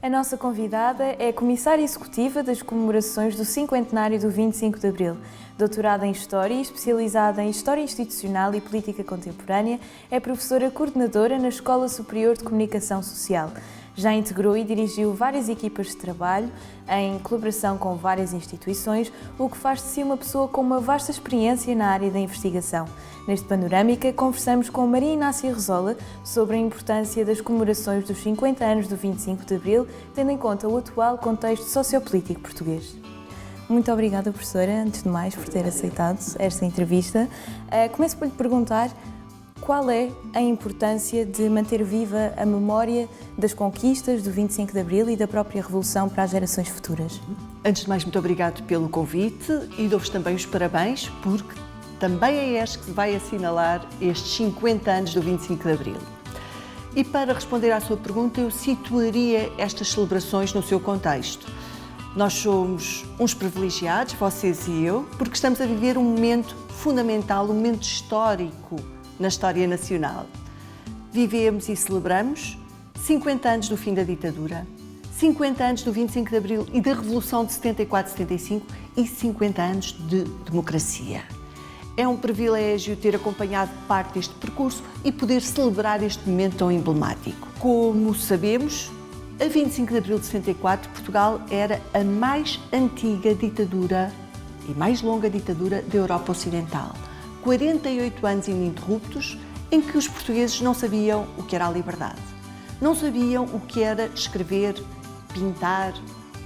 A nossa convidada é a Comissária Executiva das comemorações do cinquentenário do 25 de Abril. Doutorada em História e especializada em História Institucional e Política Contemporânea, é professora coordenadora na Escola Superior de Comunicação Social. Já integrou e dirigiu várias equipas de trabalho, em colaboração com várias instituições, o que faz de si uma pessoa com uma vasta experiência na área da investigação. Neste Panorâmica, conversamos com Maria Inácia Rezola sobre a importância das comemorações dos 50 anos do 25 de Abril, tendo em conta o atual contexto sociopolítico português. Muito obrigada, professora, antes de mais, por ter aceitado esta entrevista. Começo por lhe perguntar qual é a importância de manter viva a memória das conquistas do 25 de Abril e da própria Revolução para as gerações futuras. Antes de mais, muito obrigado pelo convite e dou-vos também os parabéns, porque também é este que vai assinalar estes 50 anos do 25 de Abril. E para responder à sua pergunta, eu situaria estas celebrações no seu contexto. Nós somos uns privilegiados, vocês e eu, porque estamos a viver um momento fundamental, um momento histórico na história nacional. Vivemos e celebramos 50 anos do fim da ditadura, 50 anos do 25 de Abril e da Revolução de 74-75 e 50 anos de democracia. É um privilégio ter acompanhado parte deste percurso e poder celebrar este momento tão emblemático. Como sabemos, a 25 de Abril de 74, Portugal era a mais antiga ditadura e mais longa ditadura da Europa Ocidental. 48 anos ininterruptos em que os portugueses não sabiam o que era a liberdade. Não sabiam o que era escrever, pintar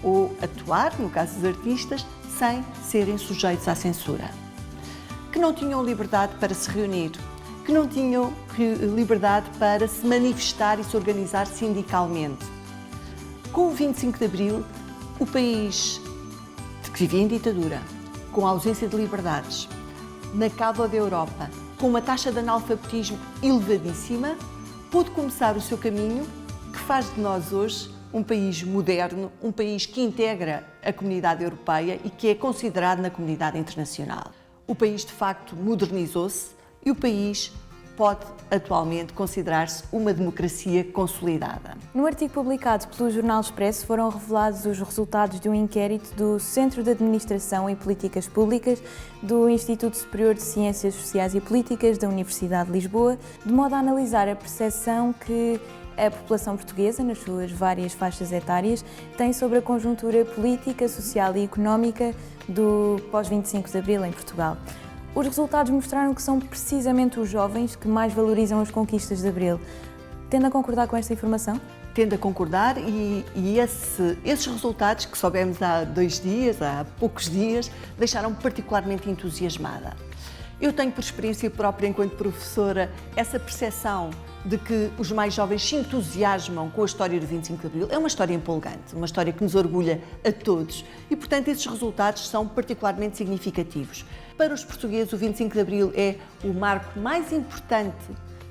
ou atuar, no caso dos artistas, sem serem sujeitos à censura. Que não tinham liberdade para se reunir, que não tinham liberdade para se manifestar e se organizar sindicalmente. Com o 25 de Abril, o país que vivia em ditadura, com a ausência de liberdades, na cauda da Europa, com uma taxa de analfabetismo elevadíssima, pôde começar o seu caminho que faz de nós hoje um país moderno, um país que integra a comunidade europeia e que é considerado na comunidade internacional. O país, de facto, modernizou-se e o país pode atualmente considerar-se uma democracia consolidada. No artigo publicado pelo Jornal Expresso foram revelados os resultados de um inquérito do Centro de Administração e Políticas Públicas do Instituto Superior de Ciências Sociais e Políticas da Universidade de Lisboa, de modo a analisar a percepção que a população portuguesa, nas suas várias faixas etárias, tem sobre a conjuntura política, social e económica do pós-25 de Abril em Portugal. Os resultados mostraram que são precisamente os jovens que mais valorizam as conquistas de Abril. Tende a concordar com esta informação? Tendo a concordar e esses resultados que soubemos há poucos dias, deixaram-me particularmente entusiasmada. Eu tenho por experiência própria, enquanto professora, essa percepção de que os mais jovens se entusiasmam com a história do 25 de Abril. É uma história empolgante, uma história que nos orgulha a todos e, portanto, esses resultados são particularmente significativos. Para os portugueses, o 25 de Abril é o marco mais importante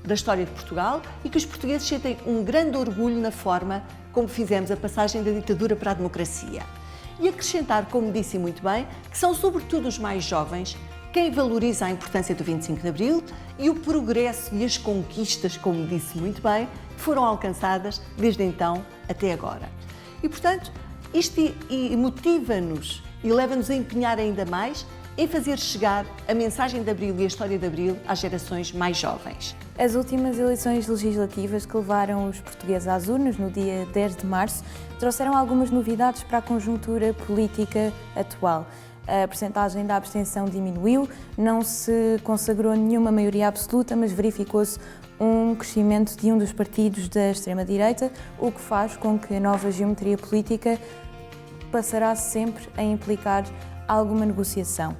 da história de Portugal e que os portugueses sentem um grande orgulho na forma como fizemos a passagem da ditadura para a democracia. E acrescentar, como disse muito bem, que são sobretudo os mais jovens quem valoriza a importância do 25 de Abril e o progresso e as conquistas, como disse muito bem, que foram alcançadas desde então até agora. E, portanto, isto motiva-nos e leva-nos a empenhar ainda mais em fazer chegar a mensagem de Abril e a história de Abril às gerações mais jovens. As últimas eleições legislativas que levaram os portugueses às urnas no dia 10 de março trouxeram algumas novidades para a conjuntura política atual. A percentagem da abstenção diminuiu, não se consagrou nenhuma maioria absoluta, mas verificou-se um crescimento de um dos partidos da extrema-direita, o que faz com que a nova geometria política passará sempre a implicar alguma negociação.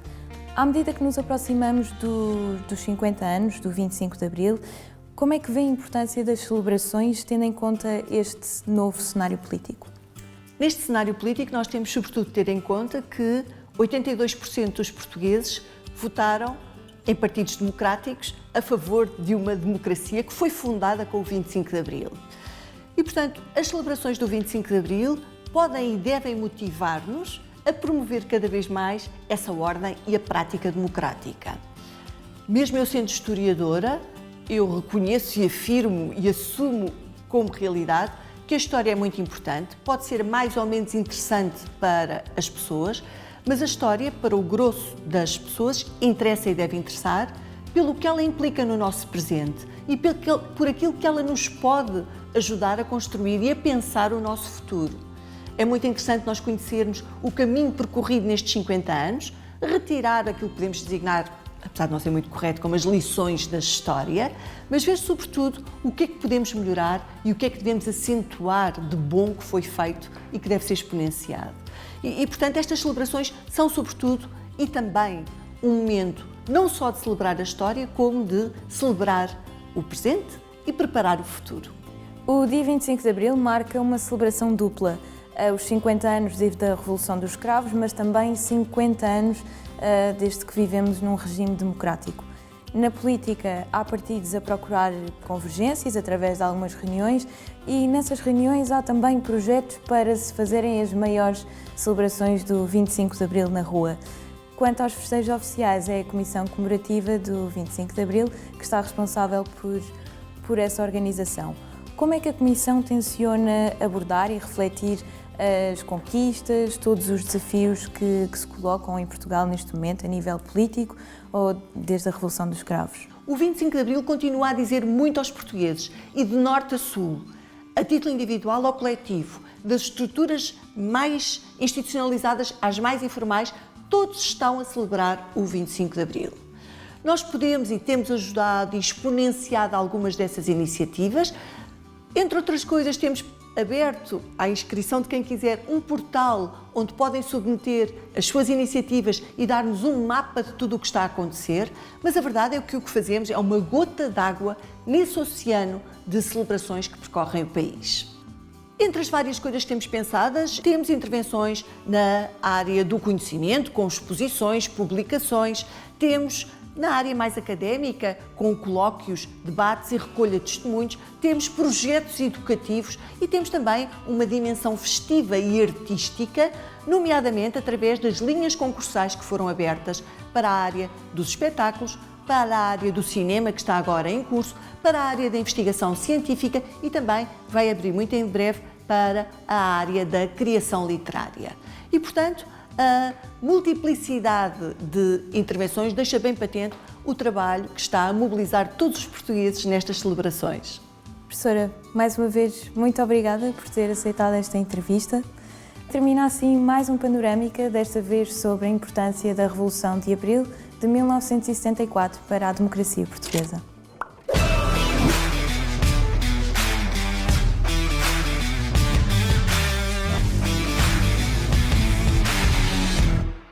À medida que nos aproximamos dos 50 anos, do 25 de Abril, como é que vê a importância das celebrações, tendo em conta este novo cenário político? Neste cenário político, nós temos sobretudo de ter em conta que 82% dos portugueses votaram em partidos democráticos a favor de uma democracia que foi fundada com o 25 de Abril. E, portanto, as celebrações do 25 de Abril podem e devem motivar-nos a promover cada vez mais essa ordem e a prática democrática. Mesmo eu sendo historiadora, eu reconheço e afirmo e assumo como realidade que a história é muito importante, pode ser mais ou menos interessante para as pessoas, mas a história, para o grosso das pessoas, interessa e deve interessar pelo que ela implica no nosso presente e por aquilo que ela nos pode ajudar a construir e a pensar o nosso futuro. É muito interessante nós conhecermos o caminho percorrido nestes 50 anos, retirar aquilo que podemos designar, apesar de não ser muito correto, como as lições da história, mas ver sobretudo o que é que podemos melhorar e o que é que devemos acentuar de bom que foi feito e que deve ser exponenciado. Portanto, estas celebrações são sobretudo e também um momento não só de celebrar a história, como de celebrar o presente e preparar o futuro. O dia 25 de Abril marca uma celebração dupla. Os 50 anos desde a Revolução dos Cravos, mas também 50 anos desde que vivemos num regime democrático. Na política, há partidos a procurar convergências através de algumas reuniões e nessas reuniões há também projetos para se fazerem as maiores celebrações do 25 de Abril na rua. Quanto aos festejos oficiais, é a Comissão Comemorativa do 25 de Abril que está responsável por essa organização. Como é que a Comissão tenciona abordar e refletir as conquistas, todos os desafios que se colocam em Portugal neste momento, a nível político ou desde a Revolução dos Cravos? O 25 de Abril continua a dizer muito aos portugueses, e de norte a sul, a título individual ou coletivo, das estruturas mais institucionalizadas às mais informais, todos estão a celebrar o 25 de Abril. Nós podemos e temos ajudado e exponenciado algumas dessas iniciativas. Entre outras coisas, temos aberto à inscrição de quem quiser um portal onde podem submeter as suas iniciativas e dar-nos um mapa de tudo o que está a acontecer, mas a verdade é que o que fazemos é uma gota d'água nesse oceano de celebrações que percorrem o país. Entre as várias coisas que temos pensadas, temos intervenções na área do conhecimento, com exposições, publicações, temos na área mais académica, com colóquios, debates e recolha de testemunhos, temos projetos educativos e temos também uma dimensão festiva e artística, nomeadamente através das linhas concursais que foram abertas para a área dos espetáculos, para a área do cinema, que está agora em curso, para a área da investigação científica e também vai abrir muito em breve para a área da criação literária. E, portanto, a multiplicidade de intervenções deixa bem patente o trabalho que está a mobilizar todos os portugueses nestas celebrações. Professora, mais uma vez, muito obrigada por ter aceitado esta entrevista. Termina assim mais um Panorâmica, desta vez sobre a importância da Revolução de Abril de 1974 para a democracia portuguesa.